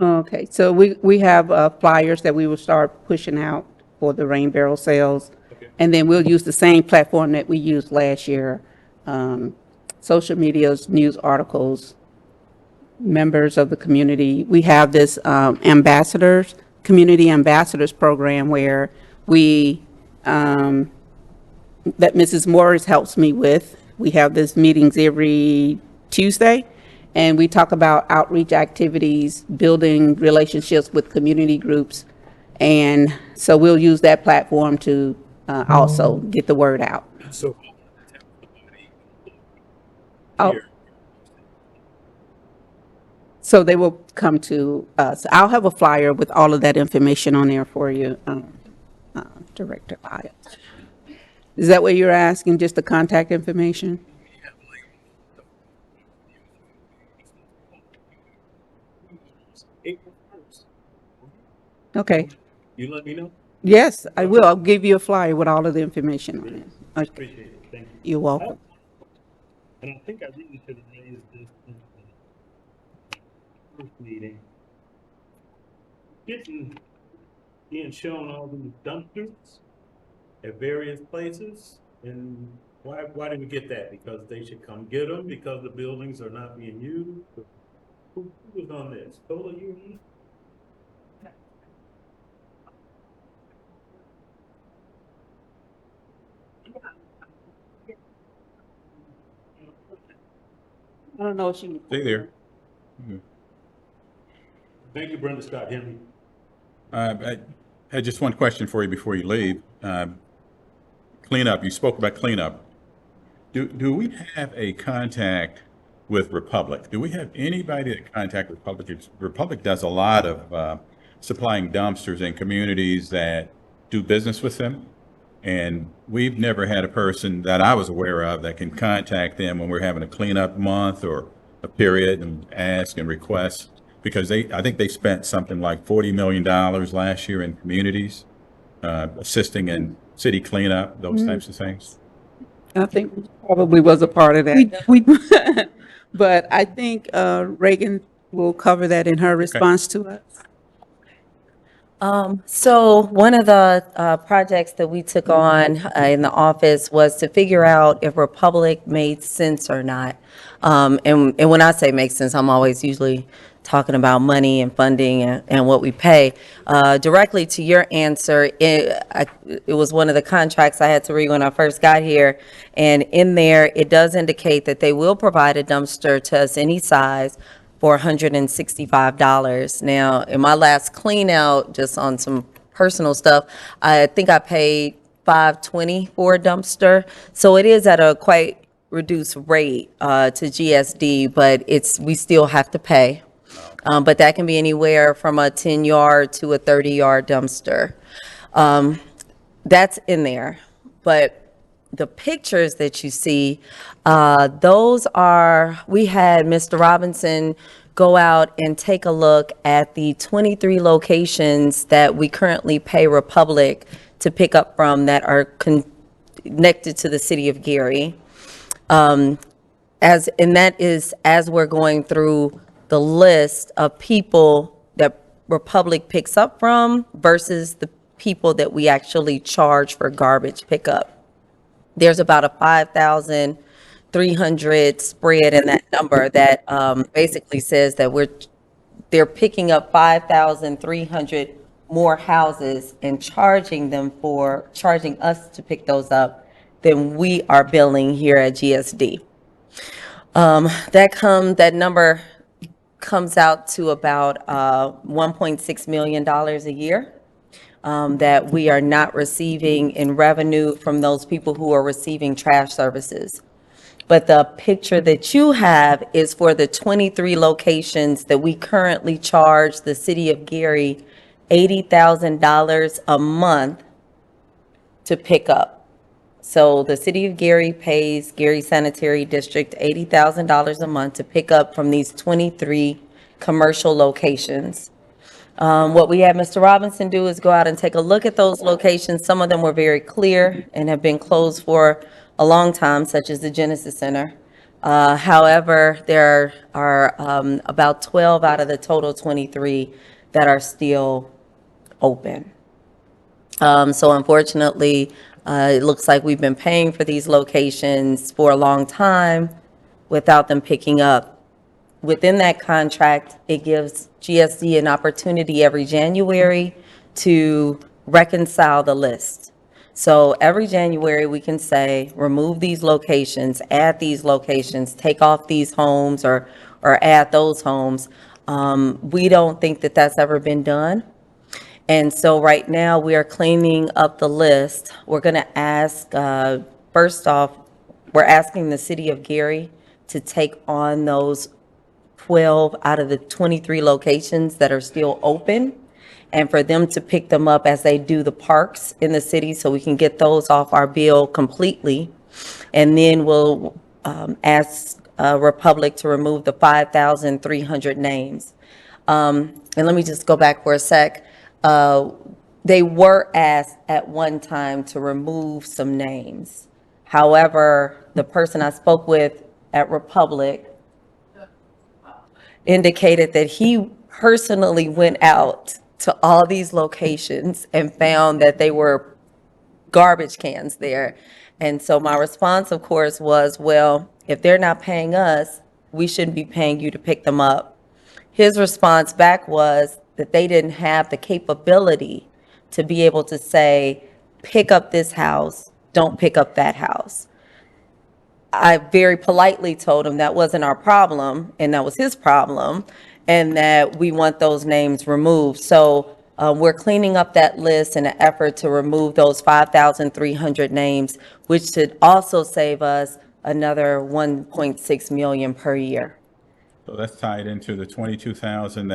Okay, so we have flyers that we will start pushing out for the rain barrel sales. Okay. And then we'll use the same platform that we used last year. Social medias, news articles, members of the community. We have this community ambassadors program where we, that Mrs. Morris helps me with. We have these meetings every Tuesday, and we talk about outreach activities, building relationships with community groups. And so we'll use that platform to also get the word out. So. Oh. So they will come to us. I'll have a flyer with all of that information on there for you, Director Lyles. Is that what you're asking, just the contact information? April 1st. Okay. You let me know? Yes, I will. I'll give you a flyer with all of the information on it. Okay. Appreciate it. Thank you. You're welcome. And I think I really should have raised this in the first meeting. Being shown all these dumpsters at various places, and why did we get that? Because they should come get them, because the buildings are not being used? Who was on this? Tola, you? I don't know if she. Stay there. Thank you, Brenda Scott Henry. I had just one question for you before you leave. Cleanup, you spoke about cleanup. Do we have a contact with Republic? Do we have anybody that contact Republic? Republic does a lot of supplying dumpsters in communities that do business with them. And we've never had a person that I was aware of that can contact them when we're having a cleanup month or a period and ask and request. Because I think they spent something like $40 million last year in communities, assisting in city cleanup, those types of things. I think probably was a part of that. But I think Reagan will cover that in her response to us. So one of the projects that we took on in the office was to figure out if Republic made sense or not. And when I say make sense, I'm always usually talking about money and funding and what we pay. Directly to your answer, it was one of the contracts I had to read when I first got here. And in there, it does indicate that they will provide a dumpster to us any size for $165. Now, in my last clean out, just on some personal stuff, I think I paid $520 for a dumpster. So it is at a quite reduced rate to GSD, but we still have to pay. But that can be anywhere from a 10-yard to a 30-yard dumpster. That's in there. But the pictures that you see, those are, we had Mr. Robinson go out and take a look at the 23 locations that we currently pay Republic to pick up from that are connected to the city of Gary. And that is as we're going through the list of people that Republic picks up from versus the people that we actually charge for garbage pickup. There's about a 5,300 spread in that number that basically says that they're picking up 5,300 more houses and charging us to pick those up than we are billing here at GSD. That number comes out to about $1.6 million a year that we are not receiving in revenue from those people who are receiving trash services. But the picture that you have is for the 23 locations that we currently charge the city of Gary $80,000 a month to pick up. So the city of Gary pays Gary Sanitary District $80,000 a month to pick up from these 23 commercial locations. What we had Mr. Robinson do is go out and take a look at those locations. Some of them were very clear and have been closed for a long time, such as the Genesis Center. However, there are about 12 out of the total 23 that are still open. So unfortunately, it looks like we've been paying for these locations for a long time without them picking up. Within that contract, it gives GSD an opportunity every January to reconcile the list. So every January, we can say, remove these locations, add these locations, take off these homes or add those homes. We don't think that that's ever been done. And so right now, we are cleaning up the list. We're going to ask, first off, we're asking the city of Gary to take on those 12 out of the 23 locations that are still open, and for them to pick them up as they do the parks in the city, so we can get those off our bill completely. And then we'll ask Republic to remove the 5,300 names. And let me just go back for a sec. They were asked at one time to remove some names. However, the person I spoke with at Republic indicated that he personally went out to all these locations and found that they were garbage cans there. And so my response, of course, was, well, if they're not paying us, we shouldn't be paying you to pick them up. His response back was that they didn't have the capability to be able to say, pick up this house, don't pick up that house. I very politely told him that wasn't our problem, and that was his problem, and that we want those names removed. So we're cleaning up that list in an effort to remove those 5,300 names, which should also save us another 1.6 million per year. So that's tied into the 22,000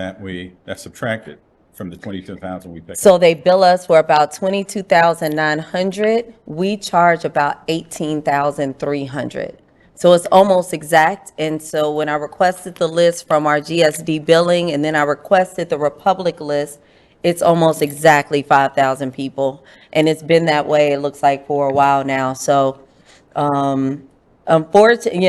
that's subtracted from the 22,000 we picked up. So they bill us for about 22,900. We charge about 18,300. So it's almost exact. And so when I requested the list from our GSD billing, and then I requested the Republic list, it's almost exactly 5,000 people. And it's been that way, it looks like, for a while now. So unfortunately,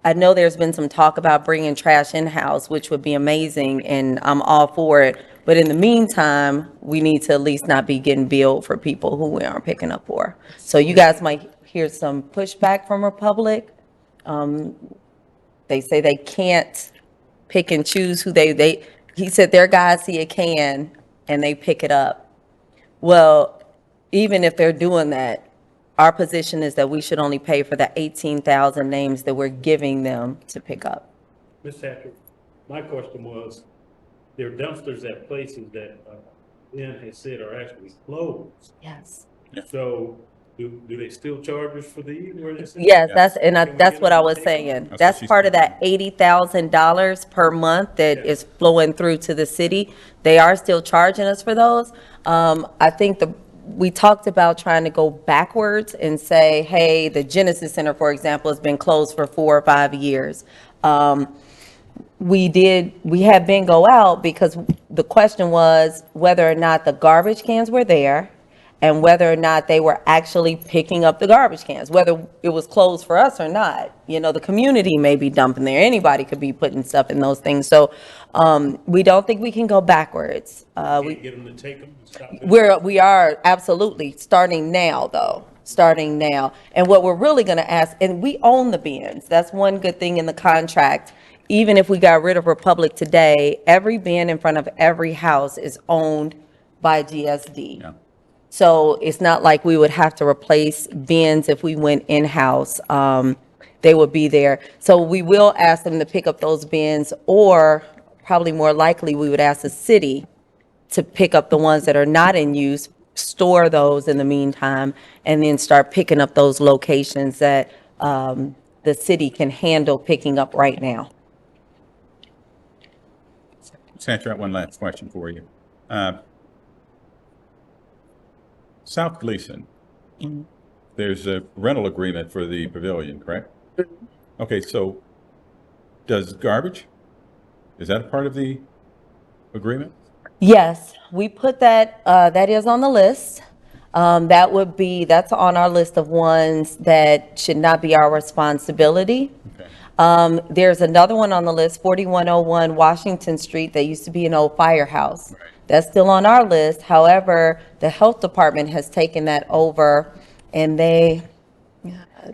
I know there's been some talk about bringing trash in-house, which would be amazing, and I'm all for it. But in the meantime, we need to at least not be getting billed for people who we aren't picking up for. So you guys might hear some pushback from Republic. They say they can't pick and choose who he said their guys see a can and they pick it up. Well, even if they're doing that, our position is that we should only pay for the 18,000 names that we're giving them to pick up. Ms. Hatcher, my question was, there are dumpsters at places that Lynn has said are actually closed. Yes. So do they still charge us for these? Yes, that's what I was saying. That's part of that $80,000 per month that is flowing through to the city. They are still charging us for those. I think we talked about trying to go backwards and say, hey, the Genesis Center, for example, has been closed for 4 or 5 years. We had Ben go out because the question was whether or not the garbage cans were there and whether or not they were actually picking up the garbage cans, whether it was closed for us or not. You know, the community may be dumping there. Anybody could be putting stuff in those things. So we don't think we can go backwards. Can't get them to take them and stop it. We are absolutely starting now, though, starting now. And what we're really going to ask, and we own the bins. That's one good thing in the contract. Even if we got rid of Republic today, every bin in front of every house is owned by GSD. Yeah. So it's not like we would have to replace bins if we went in-house. They would be there. So we will ask them to pick up those bins, or probably more likely, we would ask the city to pick up the ones that are not in use, store those in the meantime, and then start picking up those locations that the city can handle picking up right now. Sandra, I have one last question for you. South Gleason, there's a rental agreement for the pavilion, correct? Okay, so does garbage, is that a part of the agreement? Yes, we put that, that is on the list. That's on our list of ones that should not be our responsibility. Okay. There's another one on the list, 4101 Washington Street, that used to be an old firehouse. Right. That's still on our list. However, the health department has taken that over, and they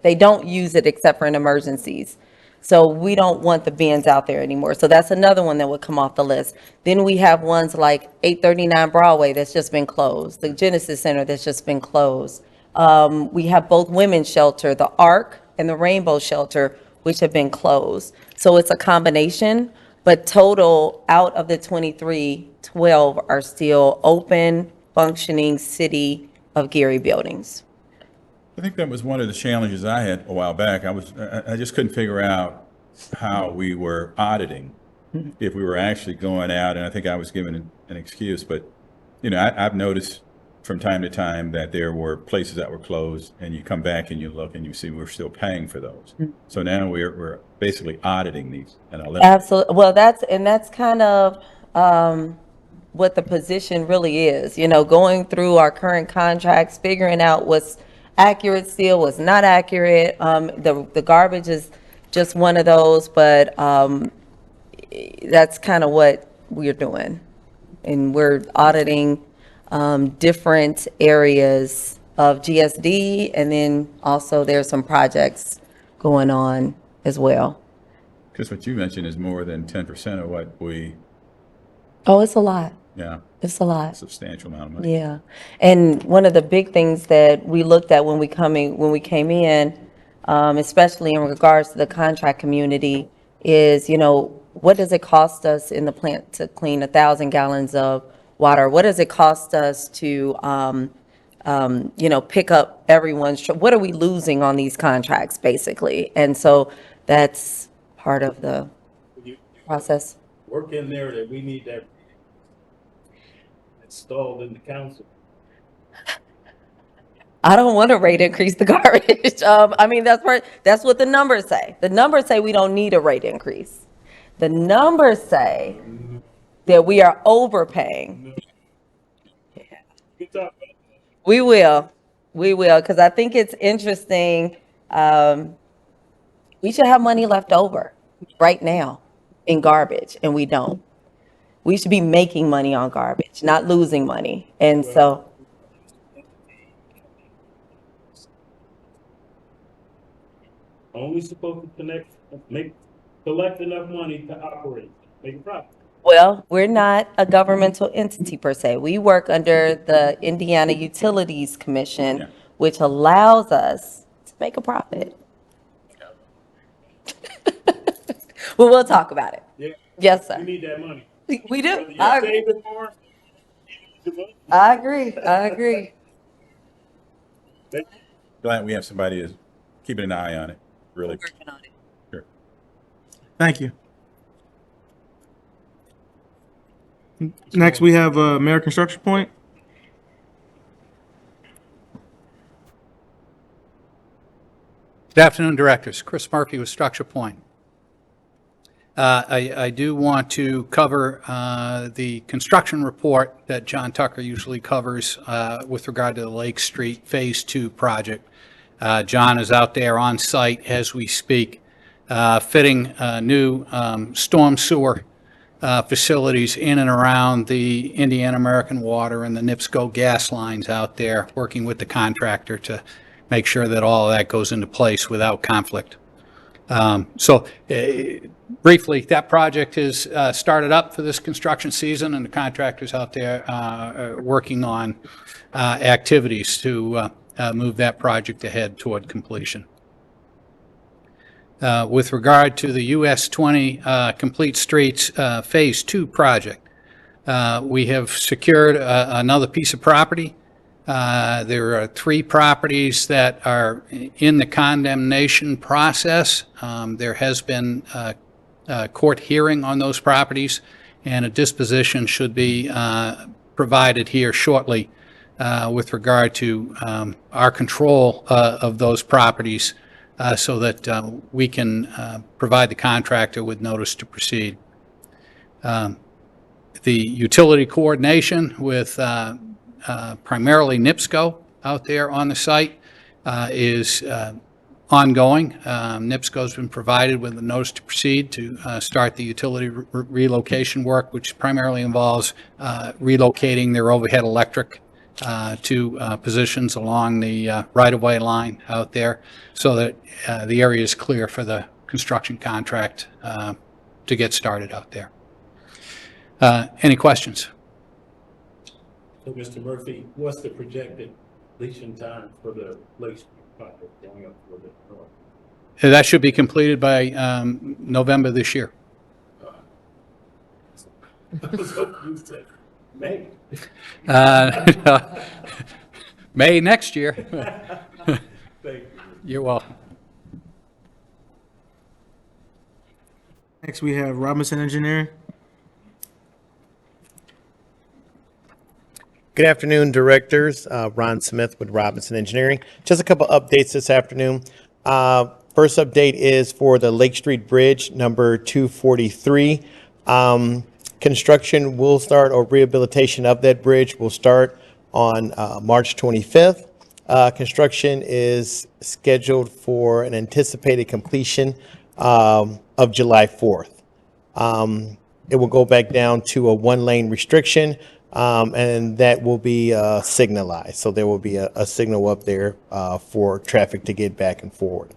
don't use it except for in emergencies. So we don't want the bins out there anymore. So that's another one that would come off the list. Then we have ones like 839 Broadway that's just been closed, the Genesis Center that's just been closed. We have both women's shelter, the Ark and the Rainbow Shelter, which have been closed. So it's a combination, but total out of the 23, 12 are still open, functioning City of Gary buildings. I think that was one of the challenges I had a while back. I just couldn't figure out how we were auditing, if we were actually going out, and I think I was given an excuse, but, you know, I've noticed from time to time that there were places that were closed, and you come back and you look and you see we're still paying for those. So now we're basically auditing these. And Absolutely. Well, that's kind of what the position really is, you know, going through our current contracts, figuring out what's accurate still, what's not accurate. The garbage is just one of those, but that's kind of what we're doing. And we're auditing different areas of GSD, and then also there's some projects going on as well. Because what you mentioned is more than 10% of what we, Oh, it's a lot. yeah, It's a lot. substantial amount of money. Yeah. And one of the big things that we looked at when we came in, especially in regards to the contract community, is, you know, what does it cost us in the plant to clean 1,000 gallons of water? What does it cost us to, you know, pick up everyone's, what are we losing on these contracts, basically? And so that's part of the process. Work in there that we need that installed in the council. I don't want to rate increase the garbage. I mean, that's what the numbers say. The numbers say we don't need a rate increase. The numbers say that we are overpaying. Good talk. We will, because I think it's interesting. We should have money left over right now in garbage, and we don't. We should be making money on garbage, not losing money. And so, Only supposed to collect enough money to operate, make a profit. well, we're not a governmental entity per se. We work under the Indiana Utilities Commission, Yeah. which allows us to make a profit. Well, we'll talk about it. Yeah. Yes, We sir. need that money. We do. Whether you I save it for us, you need the money. I agree. Glad we have somebody who's keeping an eye on it, really. Working on it. Sure. Thank you. Next, we have Mayor Construction Point. Good afternoon, Directors. Chris Murphy with Structure Point. I do want to cover the construction report that John Tucker usually covers with regard to the Lake Street Phase 2 project. John is out there on site as we speak, fitting new storm sewer facilities in and around the Indiana American Water and the NIPSCO gas lines out there, working with the contractor to make sure that all of that goes into place without conflict. Briefly, that project is started up for this construction season, and the contractor's out there working on activities to move that project ahead toward completion. With regard to the US 20 Complete Streets Phase 2 project, we have secured another piece of property. There are 3 properties that are in the condemnation process. There has been a court hearing on those properties, and a disposition should be provided here shortly with regard to our control of those properties so that we can provide the contractor with notice to proceed. The utility coordination with primarily NIPSCO out there on the site is ongoing. NIPSCO's been provided with a notice to proceed to start the utility relocation work, which primarily involves relocating their overhead electric to positions along the right-of-way line out there so that the area is clear for the construction contract to get started out there. Any questions? So, Mr. Murphy, what's the projected completion time for the Lake Street project going up a little bit north? That should be completed by November this year. I was hoping you said May. May next year. Thank you. You're welcome. Next, we have Robinson Engineering. Good afternoon, directors. Ron Smith with Robinson Engineering. Just a couple updates this afternoon. First update is for the Lake Street Bridge, number 243. Construction will start, or rehabilitation of that bridge will start on March 25th. Construction is scheduled for an anticipated completion of July 4th. It will go back down to a 1-lane restriction. And that will be signalized. So there will be a signal up there for traffic to get back and forward.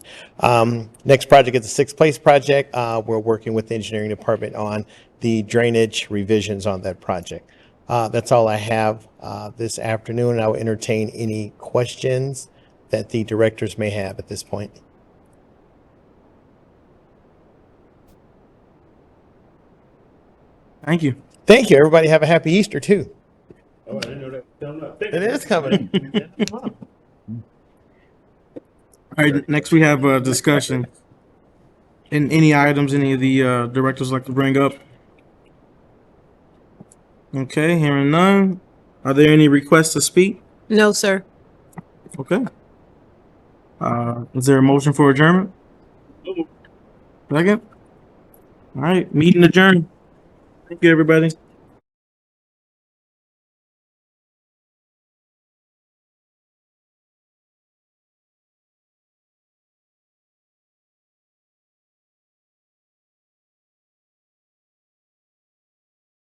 Next project is the Sixth Place project. We're working with the engineering department on the drainage revisions on that project. That's all I have this afternoon, and I will entertain any questions that the directors may have at this point. Thank you. Thank you. Everybody have a happy Easter, too. Oh, I didn't know that was coming up. It is coming. All right, next we have a discussion. And any items any of the directors like to bring up? Okay, hearing none. Are there any requests to speak? No, sir. Okay. Is there a motion for adjournment? Second? All right, meeting adjourned. Thank you, everybody.